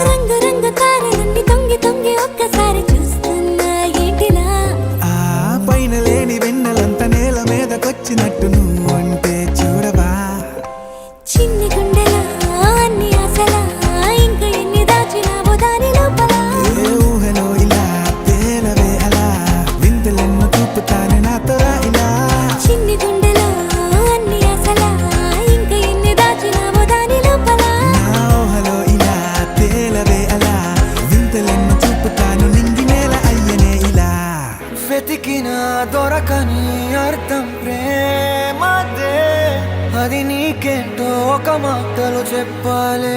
రంగు రంగు తారలన్నీ తొంగి తొంగి ఒక్కసారి చూస్తున్నా ఏంటిలా ఆ పైన లేని వెన్నెలంత నేల మీదకొచ్చినట్టు నువ్వు అంటే చూడవా చిన్ని గుండెలా అన్ని ఆశలా ఇంకా ఎన్ని దాచినావో దాని లోపల ఏ ఊహలో ఇలా తేలవే అలా వింతలెన్నో చూపుతానే నాతో రా ఇలా చిన్ని గుండెలో అన్ని ఆశలా ఇంకా ఎన్ని దాచినావో దాని లోపల నా ఊహలో ఇలా తేలవే అలా వింతలెన్నో చూపుతాను నింగి నేల అయ్యనే ఇలా వెతికిన దొరకని అర్థం ప్రేమదే అది నీకేంటో ఒక మాటలు చెప్పాలే